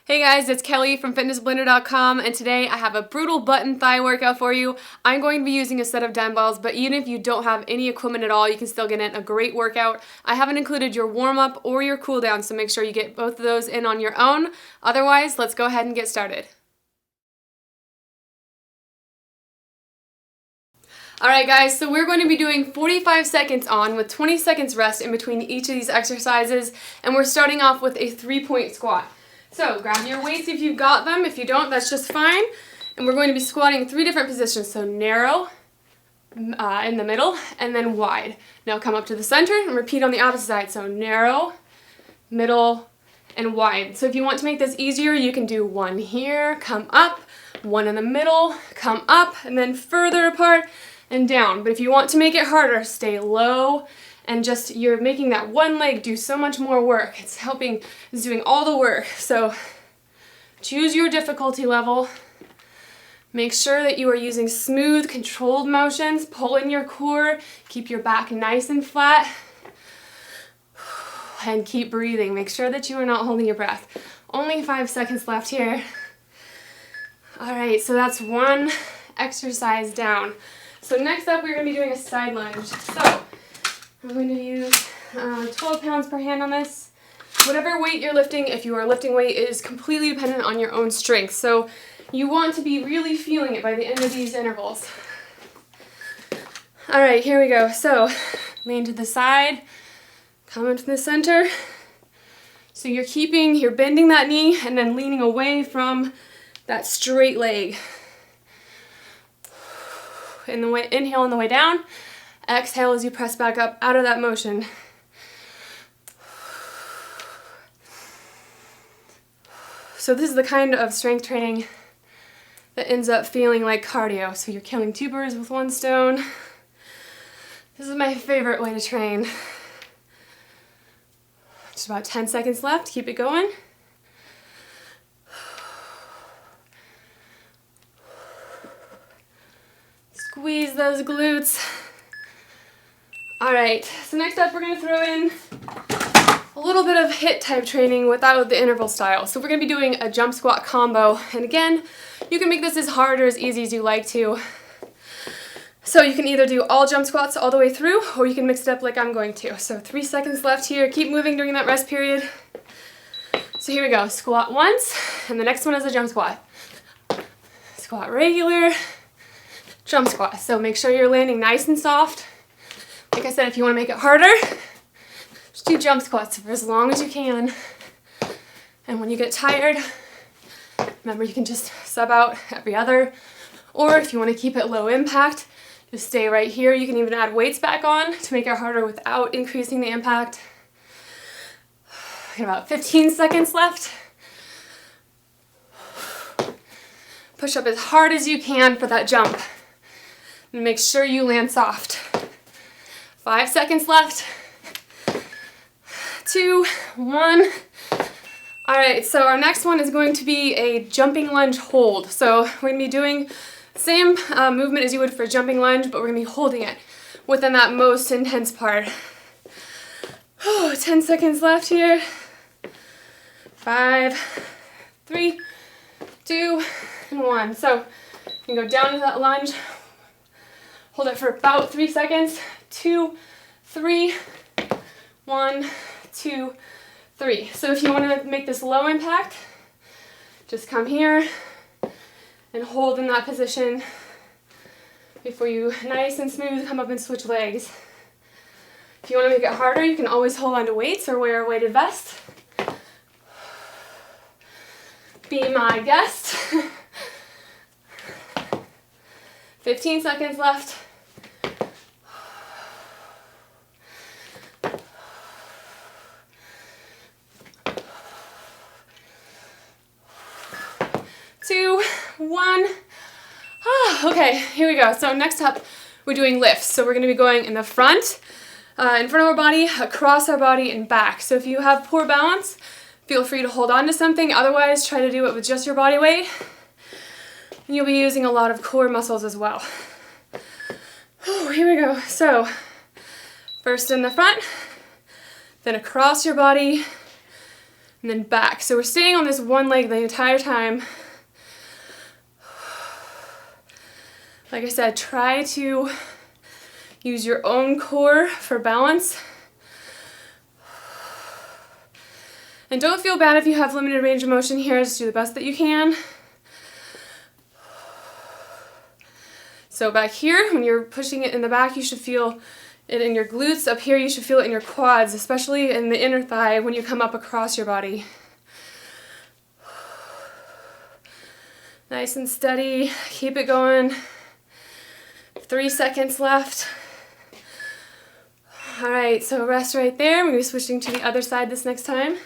Hey guys, it's Kelly from fitnessblender.com, and today I have a brutal butt and thigh workout for you. I'm going to be using a set of dumbbells, but even if you don't have any equipment at all, you can still get in a great workout. I haven't included your warm-up or your cool-down, so make sure you get both of those in on your own. Otherwise, let's go ahead and get started. Alright guys, so we're going to be doing 45 seconds on with 20 seconds rest in between each of these exercises, and we're starting off with a 3-point squat. So grab your weights if you've got them. If you don't, that's just fine. And we're going to be squatting in 3 different positions. So narrow, in the middle, and then wide. Now come up to the center and repeat on the opposite side. So narrow, middle, and wide. So if you want to make this easier, you can do one here, come up, one in the middle, come up, and then further apart and down. But if you want to make it harder, stay low. And just, you're making that one leg do so much more work. It's doing all the work. So choose your difficulty level. Make sure that you are using smooth, controlled motions. Pull in your core. Keep your back nice and flat. And keep breathing. Make sure that you are not holding your breath. Only 5 seconds left here. All right, so that's one exercise down. So next up, we're going to be doing a side lunge. So I'm going to use 12 pounds per hand on this. Whatever weight you're lifting, if you are lifting weight, is completely dependent on your own strength. So you want to be really feeling it by the end of these intervals. All right, here we go. So lean to the side, come into the center. So you're bending that knee and then leaning away from that straight leg. Inhale on the way down. Exhale as you press back up out of that motion. So this is the kind of strength training that ends up feeling like cardio. So you're killing 2 birds with 1 stone. This is my favorite way to train. Just about 10 seconds left. Keep it going. Squeeze those glutes. All right, so next up we're going to throw in a little bit of HIIT type training without the interval style. So we're going to be doing a jump squat combo. And again, you can make this as hard or as easy as you like to. So you can either do all jump squats all the way through, or you can mix it up like I'm going to. So 3 seconds left here. Keep moving during that rest period. So here we go. Squat once, and the next one is a jump squat. Squat regular, jump squat. So make sure you're landing nice and soft. Like I said, if you want to make it harder, just do jump squats for as long as you can. And when you get tired, remember you can just sub out every other. Or if you want to keep it low impact, just stay right here. You can even add weights back on to make it harder without increasing the impact. Got about 15 seconds left. Push up as hard as you can for that jump. And make sure you land soft. 5 seconds left. 2, 1. All right, so our next one is going to be a jumping lunge hold. So we're going to be doing the same movement as you would for a jumping lunge, but we're going to be holding it within that most intense part. 10 seconds left here. 5, 3, 2, and 1. So you can go down into that lunge. Hold it for about 3 seconds. 2, 3, 1, 2, 3. So if you want to make this low impact, just come here and hold in that position before you, nice and smooth, come up and switch legs. If you want to make it harder, you can always hold on to weights or wear a weighted vest. Be my guest. 15 seconds left. Two, 1. Okay, here we go. So next up, we're doing lifts. So we're going to be going in the front of our body, across our body, and back. So if you have poor balance, feel free to hold on to something. Otherwise, try to do it with just your body weight. And you'll be using a lot of core muscles as well. Here we go. So first in the front, then across your body, and then back. So we're staying on this one leg the entire time. Like I said, try to use your own core for balance. And don't feel bad if you have limited range of motion here, just do the best that you can. So back here, when you're pushing it in the back, you should feel it in your glutes. Up here, you should feel it in your quads, especially in the inner thigh when you come up across your body. Nice and steady, keep it going. 3 seconds left. All right, so rest right there. We're gonna be switching to the other side this next time.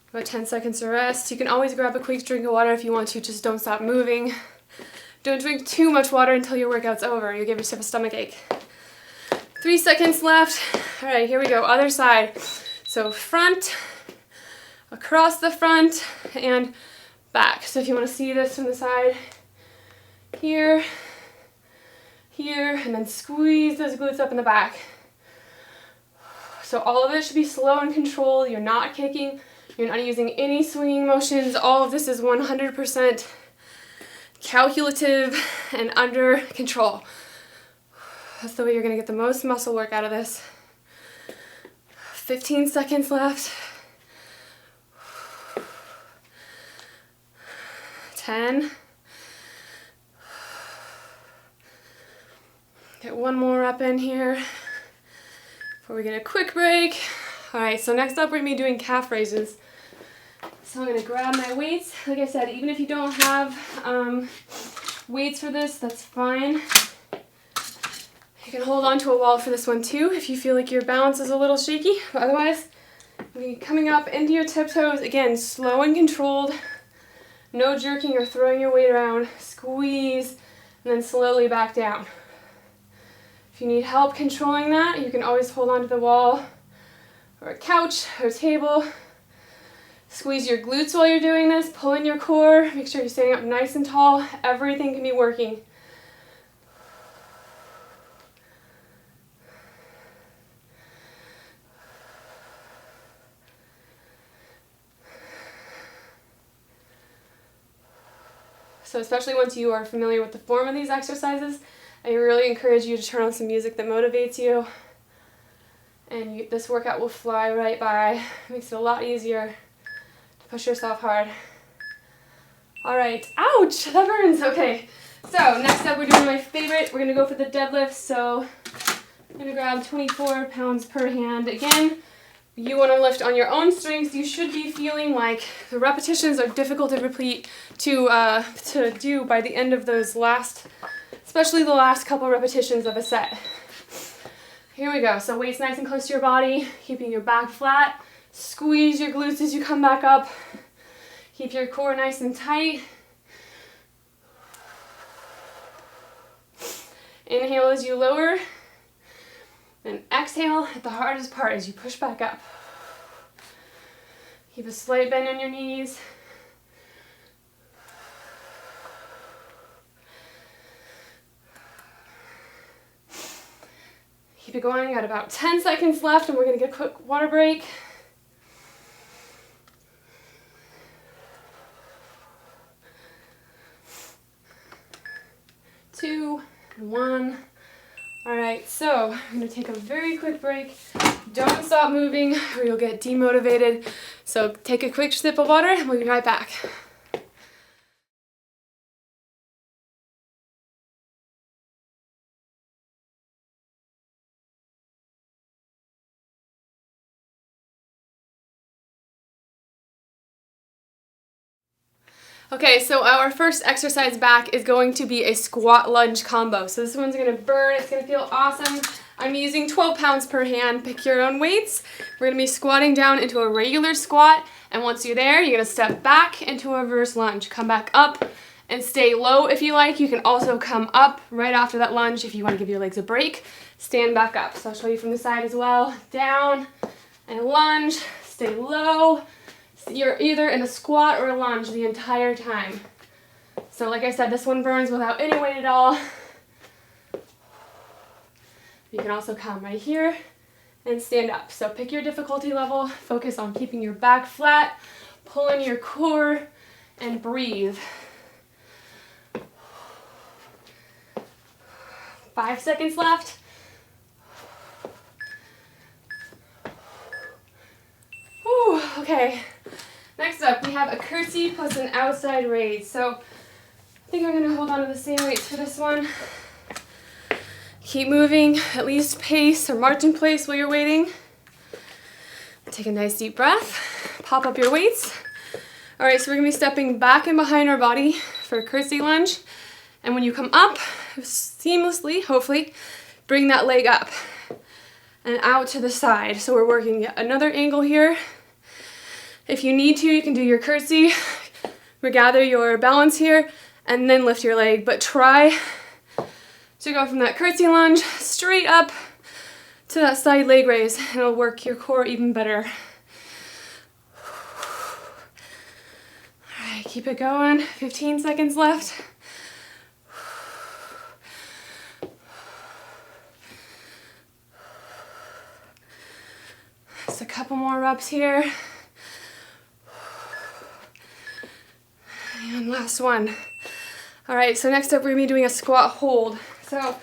About 10 seconds to rest. You can always grab a quick drink of water if you want to, just don't stop moving. Don't drink too much water until your workout's over. You'll give yourself a stomach ache. 3 seconds left. All right, here we go, other side. So front, across the front, and back. So if you want to see this from the side, here, here, and then squeeze those glutes up in the back. So all of it should be slow and controlled. You're not kicking. You're not using any swinging motions. All of this is 100% calculative and under control. That's the way you're going to get the most muscle work out of this. 15 seconds left. 10. Get one more up in here before we get a quick break. All right, so next up we're gonna be doing calf raises. So I'm gonna grab my weights. Like I said, even if you don't have weights for this, that's fine. You can hold on to a wall for this one too if you feel like your balance is a little shaky. But otherwise, you're gonna be coming up into your tiptoes. Again, slow and controlled. No jerking or throwing your weight around. Squeeze, and then slowly back down. If you need help controlling that, you can always hold onto the wall or a couch or a table. Squeeze your glutes while you're doing this. Pull in your core. Make sure you're standing up nice and tall. Everything can be working. So especially once you are familiar with the form of these exercises, I really encourage you to turn on some music that motivates you. And this workout will fly right by. It makes it a lot easier to push yourself hard. All right, ouch, that burns. Okay, so next up we're doing my favorite. We're gonna go for the deadlifts. So I'm gonna grab 24 pounds per hand. Again, you wanna lift on your own strength. You should be feeling like the repetitions are difficult to repeat, to do by the end of those especially the last couple repetitions of a set. Here we go. So weights nice and close to your body, keeping your back flat. Squeeze your glutes as you come back up. Keep your core nice and tight. Inhale as you lower. And exhale at the hardest part as you push back up. Keep a slight bend in your knees. Keep it going. Got about 10 seconds left and we're going to get a quick water break. Two, one. All right, so I'm going to take a very quick break. Don't stop moving or you'll get demotivated. So take a quick sip of water and we'll be right back. Okay, so our first exercise back is going to be a squat lunge combo. So this one's gonna burn, it's gonna feel awesome. I'm using 12 pounds per hand, pick your own weights. We're gonna be squatting down into a regular squat, and once you're there, you're gonna step back into a reverse lunge. Come back up and stay low if you like. You can also come up right after that lunge if you wanna give your legs a break. Stand back up. So I'll show you from the side as well. Down and lunge, stay low. You're either in a squat or a lunge the entire time. So like I said, this one burns without any weight at all. You can also come right here and stand up. So pick your difficulty level, focus on keeping your back flat, pull in your core, and breathe. 5 seconds left. Whew, okay. Next up, we have a curtsy plus an outside raise. So I think I'm gonna hold on to the same weights for this one. Keep moving, at least pace or march in place while you're waiting. Take a nice deep breath, pop up your weights. All right, so we're gonna be stepping back and behind our body for a curtsy lunge. And when you come up, seamlessly, hopefully, bring that leg up and out to the side. So we're working another angle here. If you need to, you can do your curtsy, regather your balance here, and then lift your leg. But try to go from that curtsy lunge straight up to that side leg raise, and it'll work your core even better. All right, keep it going. 15 seconds left. Just a couple more reps here. And last one. All right, so next up we're gonna be doing a squat hold. So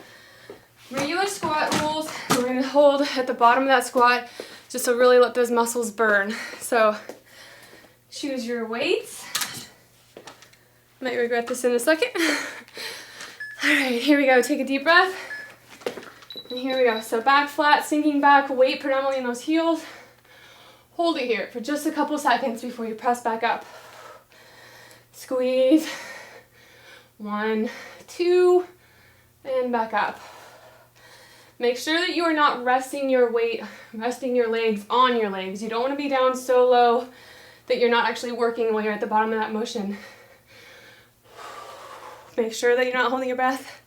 regular squat holds, we're gonna hold at the bottom of that squat just to really let those muscles burn. So choose your weights. Might regret this in a second. All right, here we go, take a deep breath. And here we go, so back flat, sinking back, weight predominantly in those heels. Hold it here for just a couple seconds before you press back up. Squeeze. 1, 2, and back up. Make sure that you are not resting your weight, resting your legs on your legs. You don't want to be down so low that you're not actually working while you're at the bottom of that motion. Make sure that you're not holding your breath.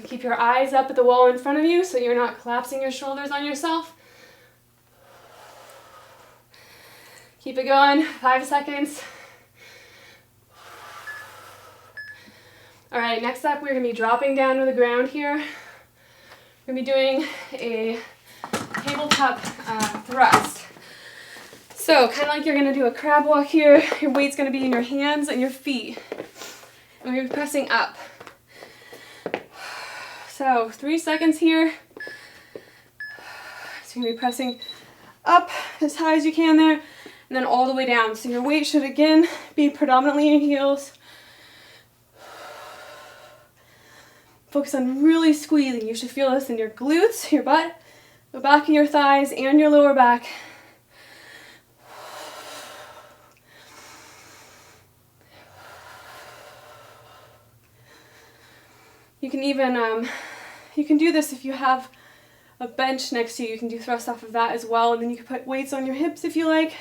Keep your eyes up at the wall in front of you so you're not collapsing your shoulders on yourself. Keep it going, 5 seconds. All right, next up we're gonna be dropping down to the ground here. We're gonna be doing a tabletop thrust. So kind of like you're gonna do a crab walk here, your weight's gonna be in your hands and your feet. And we're gonna be pressing up. So 3 seconds here. So you're gonna be pressing up as high as you can there, and then all the way down. So your weight should again be predominantly in heels. Focus on really squeezing. You should feel this in your glutes, your butt, the back of your thighs, and your lower back. You can even, you can do this if you have a bench next to you. You can do thrusts off of that as well, and then you can put weights on your hips if you like.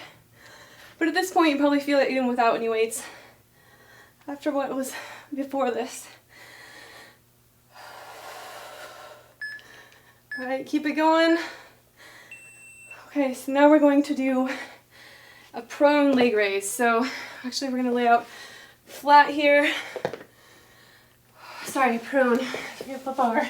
But at this point, you probably feel it even without any weights. After what was before this. All right, keep it going. Okay, so now we're going to do a prone leg raise. So actually we're gonna lay out flat here. Sorry, prone. I'm gonna flip over.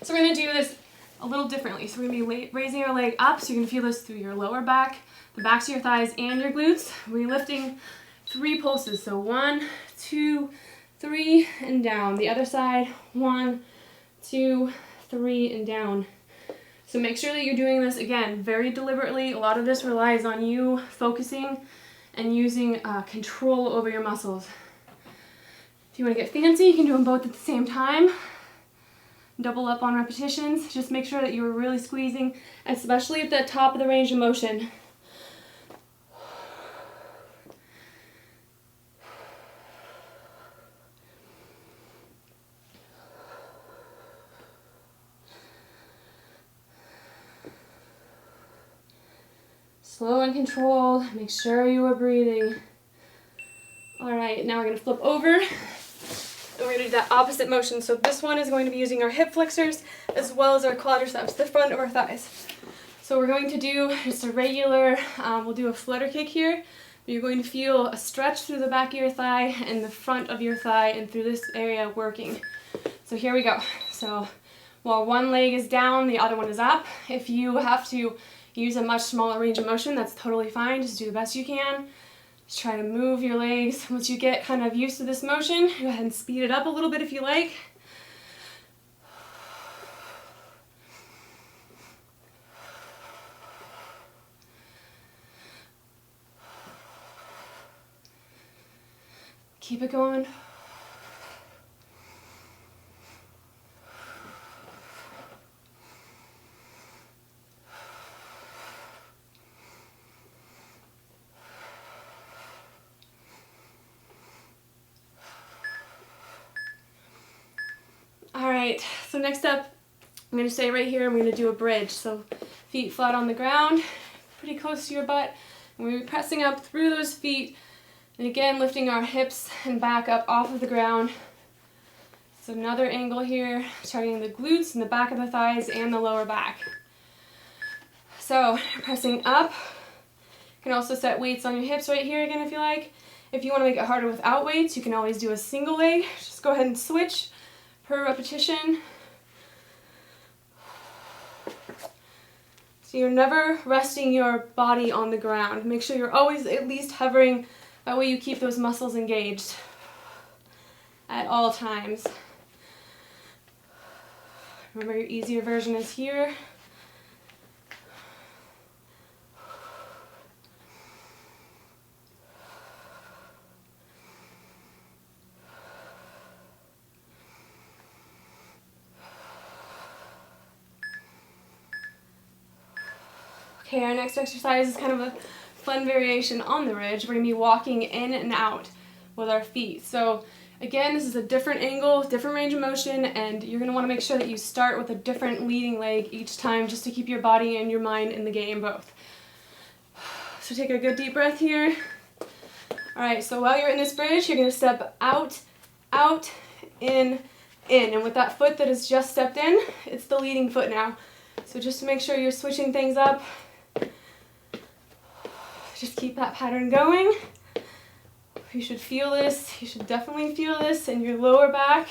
So we're gonna do this a little differently. So we're gonna be raising our leg up, so you're gonna feel this through your lower back, the backs of your thighs, and your glutes. We're lifting 3 pulses. So 1, 2, 3, and down. The other side, 1, 2, 3, and down. So make sure that you're doing this, again, very deliberately. A lot of this relies on you focusing and using control over your muscles. If you want to get fancy, you can do them both at the same time. Double up on repetitions. Just make sure that you're really squeezing, especially at the top of the range of motion. Slow and controlled. Make sure you are breathing. All right, now we're going to flip over. And we're going to do that opposite motion. So this one is going to be using our hip flexors as well as our quadriceps, the front of our thighs. So we're going to do just a regular, we'll do a flutter kick here. You're going to feel a stretch through the back of your thigh and the front of your thigh and through this area working. So here we go. So while one leg is down, the other one is up. If you have to use a much smaller range of motion, that's totally fine. Just do the best you can. Just try to move your legs. Once you get kind of used to this motion, go ahead and speed it up a little bit if you like. Keep it going. Alright, so next up, I'm going to stay right here. I'm going to do a bridge. So feet flat on the ground, pretty close to your butt. And we're pressing up through those feet. And again, lifting our hips and back up off of the ground. So another angle here, targeting the glutes and the back of the thighs and the lower back. So pressing up. You can also set weights on your hips right here again if you like. If you want to make it harder without weights, you can always do a single leg. Just go ahead and switch per repetition. So you're never resting your body on the ground. Make sure you're always at least hovering. That way you keep those muscles engaged at all times. Remember, your easier version is here. Okay, our next exercise is kind of a fun variation on the ridge. We're going to be walking in and out with our feet. So again, this is a different angle, different range of motion, and you're going to want to make sure that you start with a different leading leg each time just to keep your body and your mind in the game both. So take a good deep breath here. Alright, so while you're in this bridge, you're going to step out, out, in. And with that foot that has just stepped in, it's the leading foot now. So just to make sure you're switching things up, just keep that pattern going. You should feel this. You should definitely feel this in your lower back,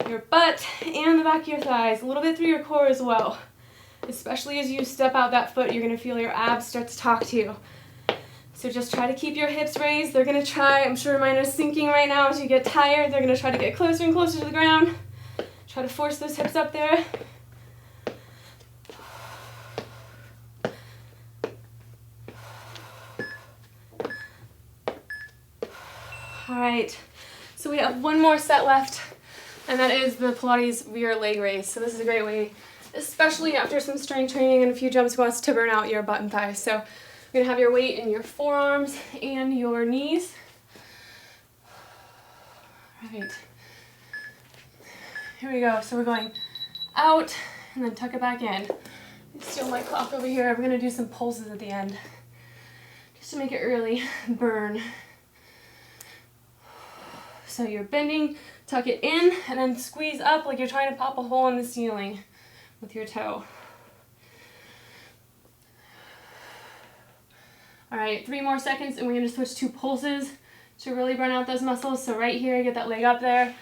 your butt, and the back of your thighs. A little bit through your core as well. Especially as you step out that foot, you're going to feel your abs start to talk to you. So just try to keep your hips raised. They're going to try, I'm sure mine is sinking right now as you get tired. They're going to try to get closer and closer to the ground. Try to force those hips up there. Alright, so we have one more set left, and that is the Pilates rear leg raise. So this is a great way, especially after some strength training and a few jump squats, to burn out your butt and thighs. So you're going to have your weight in your forearms and your knees. Alright, here we go. So we're going out and then tuck it back in. Steal my clock over here. We're going to do some pulses at the end, just to make it really burn. So you're bending, tuck it in, and then squeeze up like you're trying to pop a hole in the ceiling with your toe. Alright, 3 more seconds, and we're going to switch to pulses to really burn out those muscles. So right here, get that leg up there,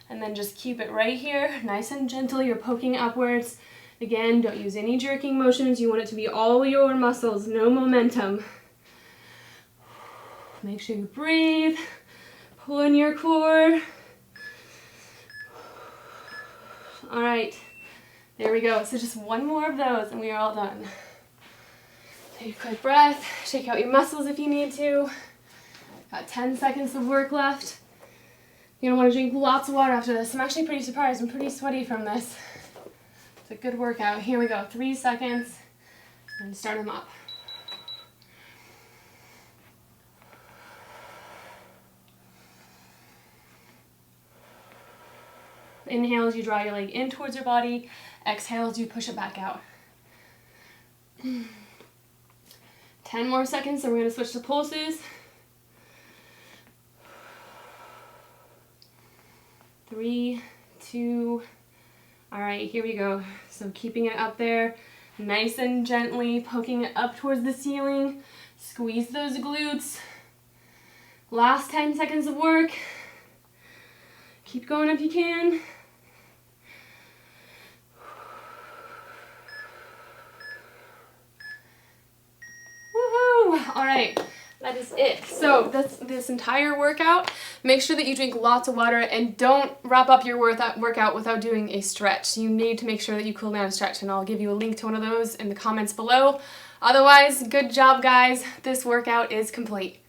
and then just keep it right here, nice and gentle. You're poking upwards. Again, don't use any jerking motions. You want it to be all your muscles, no momentum. Make sure you breathe. Pull in your core. All right, there we go. So just one more of those and we are all done. Take a quick breath, shake out your muscles if you need to. Got 10 seconds of work left. You're gonna wanna drink lots of water after this. I'm actually pretty surprised, I'm pretty sweaty from this. It's a good workout. Here we go, 3 seconds, and start them up. Inhale as you draw your leg in towards your body. Exhale as you push it back out. 10 more seconds, and we're going to switch to pulses. 3, 2, all right, here we go. So keeping it up there, nice and gently, poking it up towards the ceiling. Squeeze those glutes. Last 10 seconds of work. Keep going if you can. All right, that is it. So that's this entire workout. Make sure that you drink lots of water and don't wrap up your workout without doing a stretch. You need to make sure that you cool down and stretch, and I'll give you a link to one of those in the comments below. Otherwise, good job, guys. This workout is complete.